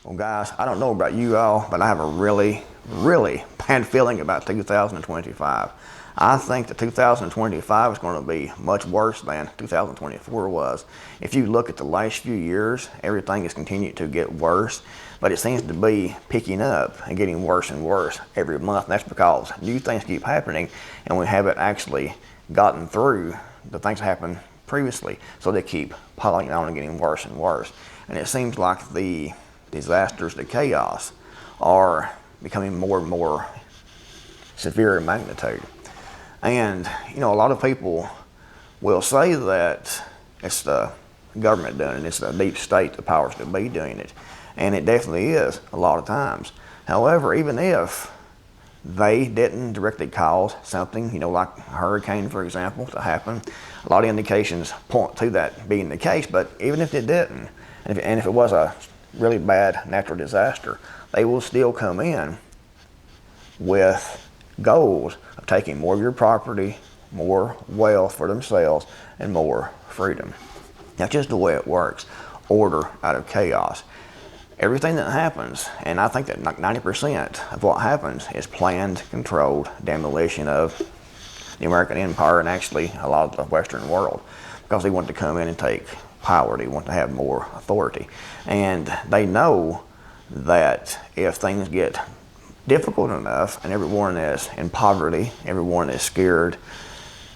Well, guys, I don't know about you all, but I have a really, really bad feeling about 2025. I think that 2025 is going to be much worse than 2024 was. If you look at the last few years, everything has continued to get worse, but it seems to be picking up and getting worse and worse every month. And that's because new things keep happening, and we haven't actually gotten through the things that happened previously. So they keep piling on and getting worse and worse. And it seems like the disasters, the chaos, are becoming more and more severe in magnitude. And, you know, a lot of people will say that it's the government doing it, it's the deep state, the powers that be doing it. And it definitely is a lot of times. However, even if they didn't directly cause something, you know, like a hurricane, for example, to happen, a lot of indications point to that being the case. But even if it didn't, and if it was a really bad natural disaster, they will still come in with goals of taking more of your property, more wealth for themselves, and more freedom. That's just the way it works. Order out of chaos. Everything that happens, and I think that like 90% of what happens, is planned, controlled demolition of the American empire and actually a lot of the Western world, because they want to come in and take power. They want to have more authority. And they know that if things get difficult enough and everyone is in poverty, everyone is scared,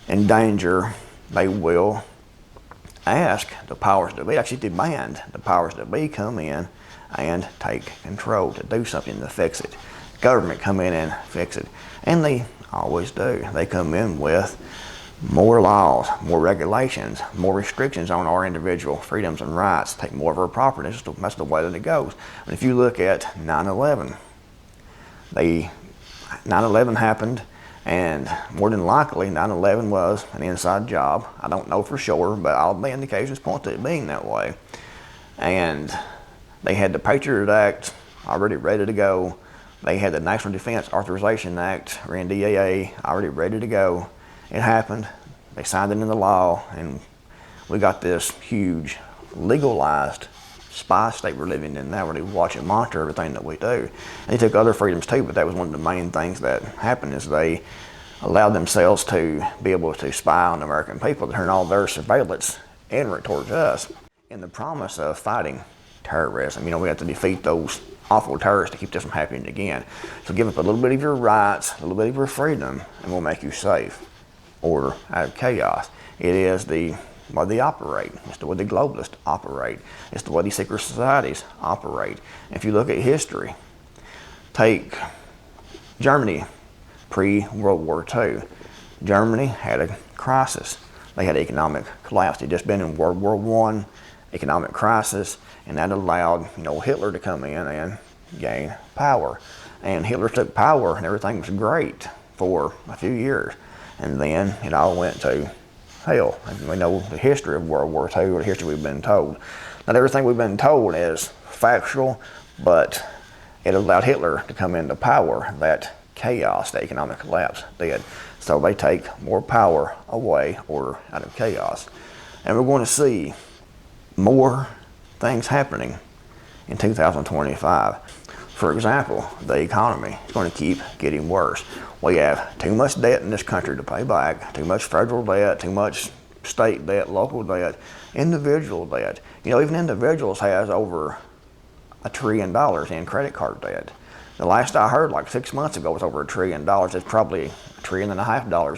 in danger, they will ask the powers that be, actually demand the powers that be come in and take control, to do something to fix it. Government come in and fix it. And they always do. They come in with more laws, more regulations, more restrictions on our individual freedoms and rights, take more of our property. That's the way that it goes. And if you look at 9/11, 9/11 happened, and more than likely 9/11 was an inside job. I don't know for sure, but all the indications point to it being that way. And they had the Patriot Act already ready to go. They had the National Defense Authorization Act, or NDAA, already ready to go. It happened. They signed it into law, and we got this huge legalized spy state we're living in now, where they watch and monitor everything that we do. And they took other freedoms too, but that was one of the main things that happened, is they allowed themselves to be able to spy on the American people, to turn all their surveillance inward towards us, in the promise of fighting terrorism. You know, we have to defeat those awful terrorists to keep this from happening again. So give up a little bit of your rights, a little bit of your freedom, and we'll make you safe. Order out of chaos. It is the way they operate. It's the way the globalists operate. It's the way these secret societies operate. If you look at history, take Germany pre-World War II. Germany had a crisis. They had economic collapse. They'd just been in World War I, economic crisis, and that allowed, you know, Hitler to come in and gain power. And Hitler took power, and everything was great for a few years. And then it all went to hell. And we know the history of World War II, or the history we've been told. Not everything we've been told is factual, but it allowed Hitler to come into power. That chaos, the economic collapse, did. So they take more power away, order out of chaos. And we're going to see more things happening in 2025. For example, the economy is going to keep getting worse. We have too much debt in this country to pay back, too much federal debt, too much state debt, local debt, individual debt. You know, even individuals has over $1 trillion in credit card debt. The last I heard, like 6 months ago, was over $1 trillion. It's probably $1.5 trillion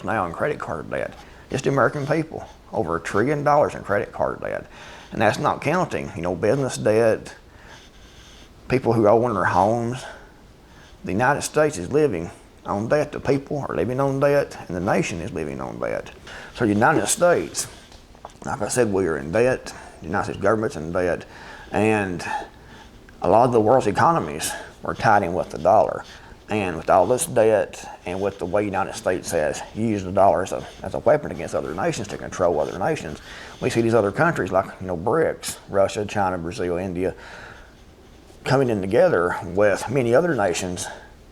now in credit card debt. Just the American people, over $1 trillion in credit card debt. And that's not counting, you know, business debt, people who own their homes. The United States is living on debt. The people are living on debt, and the nation is living on debt. So the United States, like I said, we are in debt. The United States government's in debt, and a lot of the world's economies are tied in with the dollar. And with all this debt, and with the way the United States has used the dollar as a weapon against other nations to control other nations, we see these other countries like, you know, BRICS, Russia, China, Brazil, India, coming in together with many other nations,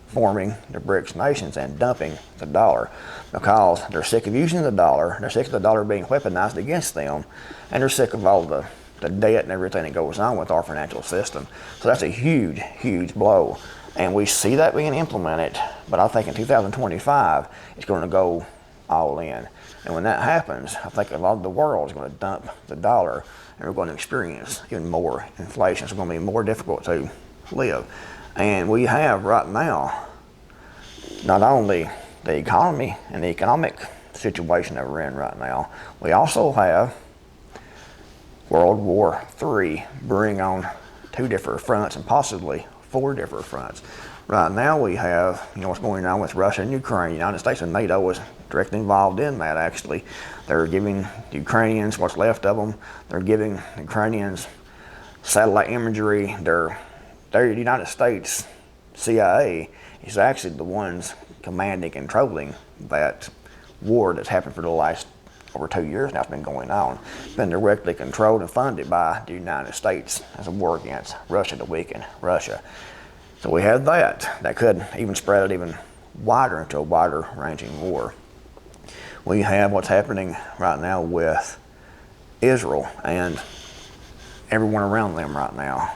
forming the BRICS nations and dumping the dollar, because they're sick of using the dollar, they're sick of the dollar being weaponized against them, and they're sick of all the the debt and everything that goes on with our financial system. So that's a huge, huge blow. And we see that being implemented, but I think in 2025, it's going to go all in. And when that happens, I think a lot of the world is going to dump the dollar, and we're going to experience even more inflation. It's going to be more difficult to live. And we have right now, not only the economy and the economic situation that we're in right now, we also have World War III brewing on 2 different fronts and possibly 4 different fronts. Right now we have, what's going on with Russia and Ukraine. The United States and NATO is directly involved in that, actually. They're giving the Ukrainians what's left of them. They're giving the Ukrainians satellite imagery. The United States CIA is actually the ones commanding, controlling that war that's happened for the last over 2 years now. It's been going on. It's been directly controlled and funded by the United States as a war against Russia to weaken Russia. So we have that could even spread it even wider into a wider ranging war. We have what's happening right now with Israel and everyone around them right now.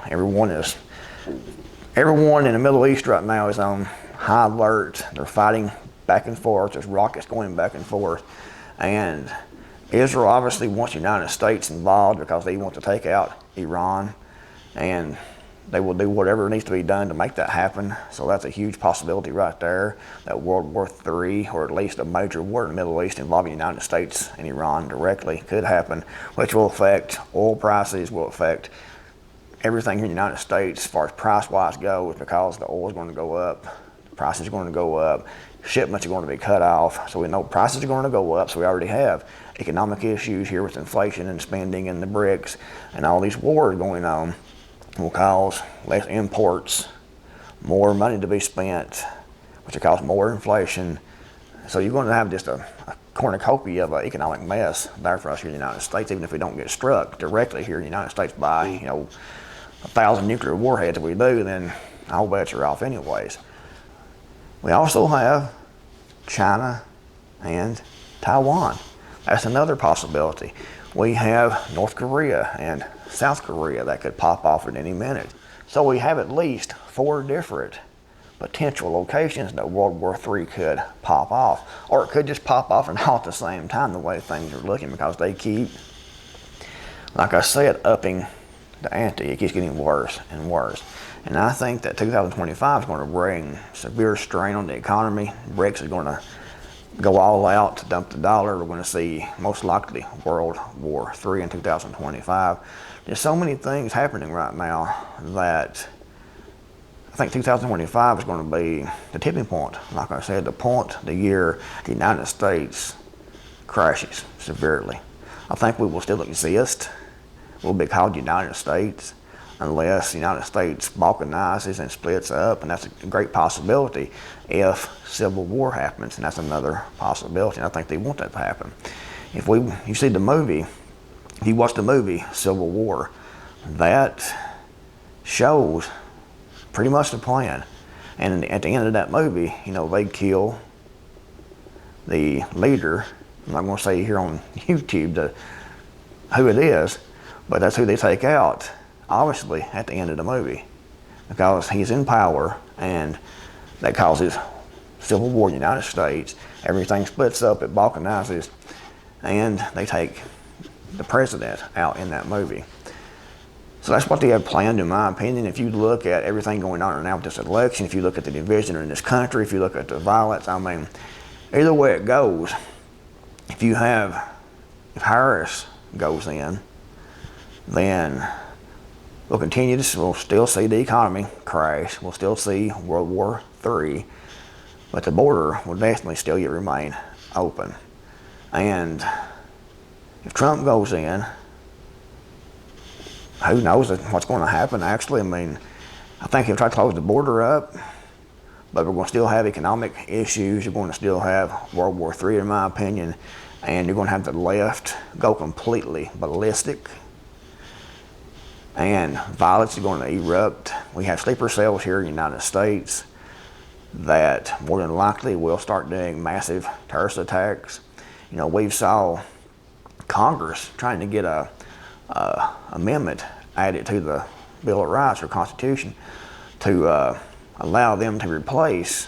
Everyone in the Middle East right now is on high alert. They're fighting back and forth. There's rockets going back and forth. And Israel obviously wants the United States involved because they want to take out Iran. And they will do whatever needs to be done to make that happen. So that's a huge possibility right there, that World War III, or at least a major war in the Middle East involving the United States and Iran directly, could happen, which will affect oil prices, will affect everything here in the United States as far as price-wise goes, because the oil is going to go up, the prices are going to go up, shipments are going to be cut off. So we know prices are going to go up, so we already have economic issues here with inflation and spending and the BRICS, and all these wars going on will cause less imports, more money to be spent, which will cause more inflation. So you're going to have just a cornucopia of an economic mess there for us here in the United States, even if we don't get struck directly here in the United States by 1,000 nuclear warheads. If we do, then all bets are off anyways. We also have China and Taiwan. That's another possibility. We have North Korea and South Korea that could pop off at any minute. So we have at least 4 different potential locations that World War III could pop off. Or it could just pop off and all at the same time, the way things are looking, because they keep, like I said, upping the ante. It keeps getting worse and worse. And I think that 2025 is going to bring severe strain on the economy. BRICS is going to go all out to dump the dollar. We're going to see most likely World War III in 2025. There's so many things happening right now that I think 2025 is going to be the tipping point. Like I said, the year the United States crashes severely. I think we will still exist. We'll be called the United States unless the United States balkanizes and splits up, and that's a great possibility if civil war happens, and that's another possibility, and I think they want that to happen. If you see the movie, if you watch the movie Civil War, that shows pretty much the plan. And at the end of that movie, they kill the leader. I'm not going to say here on YouTube who it is, but that's who they take out, obviously, at the end of the movie, because he's in power, and that causes civil war in the United States. Everything splits up, it balkanizes, and they take the president out in that movie. So that's what they have planned, in my opinion. If you look at everything going on right now with this election, if you look at the division in this country, if you look at the violence, either way it goes, if Harris goes in, then we'll still see the economy crash. We'll still see World War III, but the border will definitely still remain open. And if Trump goes in, who knows what's going to happen, actually. I think he'll try to close the border up, but we're going to still have economic issues. You're going to still have World War III, in my opinion, and you're going to have the left go completely ballistic, and violence is going to erupt. We have sleeper cells here in the United States that more than likely will start doing massive terrorist attacks. We saw Congress trying to get a amendment added to the Bill of Rights or Constitution to allow them to replace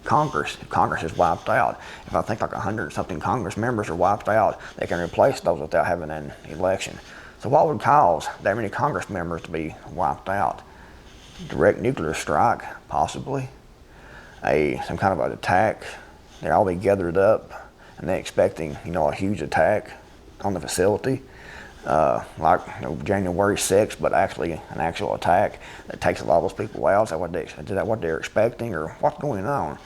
Congress if Congress is wiped out. If I think like 100-something Congress members are wiped out, they can replace those without having an election. So what would cause that many Congress members to be wiped out? Direct nuclear strike, possibly. Some kind of an attack. They're all be gathered up and they're expecting, a huge attack on the facility. Like January 6th, but actually an actual attack that takes a lot of those people out. Is that what they're expecting, or what's going on?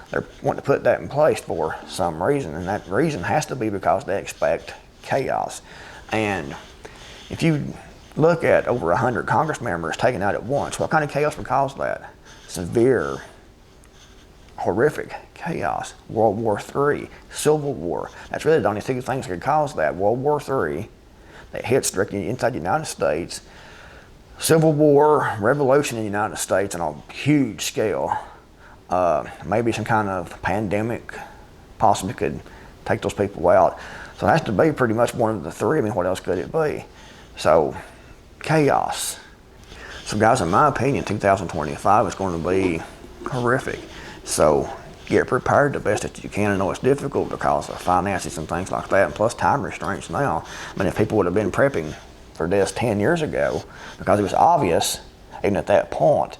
They're wanting to put that in place for some reason, and that reason has to be because they expect chaos. And if you look at over 100 Congress members taken out at once, what kind of chaos would cause that? Severe, horrific chaos. World War III, Civil War. That's really the only two things that could cause that. World War III, that hits directly inside the United States. Civil War, revolution in the United States on a huge scale. Maybe some kind of pandemic possibly could take those people out. So it has to be pretty much one of the three. I mean, what else could it be? So, chaos. So guys, in my opinion, 2025 is going to be horrific. So get prepared the best that you can. I know it's difficult because of finances and things like that, and plus time restraints now. I mean, if people would have been prepping for this 10 years ago, because it was obvious, even at that point,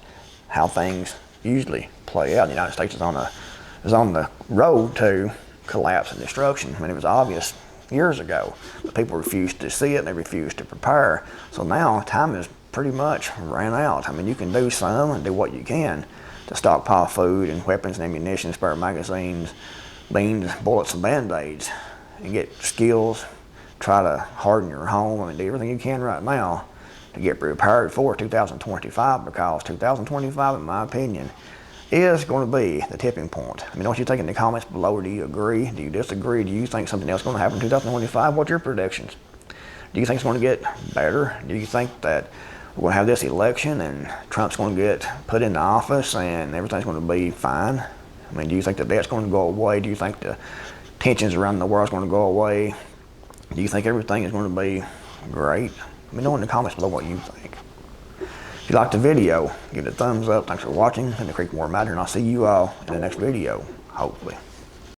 how things usually play out. The United States is on the road to collapse and destruction. I mean, it was obvious years ago, but people refused to see it and they refused to prepare. So now time is pretty much ran out. I mean, you can do some and do what you can to stockpile food and weapons and ammunition, spare magazines, beans, bullets, and band-aids, and get skills, try to harden your home. I mean, do everything you can right now to get prepared for 2025, because 2025, in my opinion, is going to be the tipping point. I mean, don't you think in the comments below, or do you agree? Do you disagree? Do you think something else is going to happen in 2025? What's your predictions? Do you think it's going to get better? Do you think that we're going to have this election and Trump's going to get put into office and everything's going to be fine? I mean, do you think the debt's going to go away? Do you think the tensions around the world is going to go away? Do you think everything is going to be great? Let me know in the comments below what you think. If you liked the video, give it a thumbs up. Thanks for watching. In the Creekmore Matter, and I'll see you all in the next video, hopefully.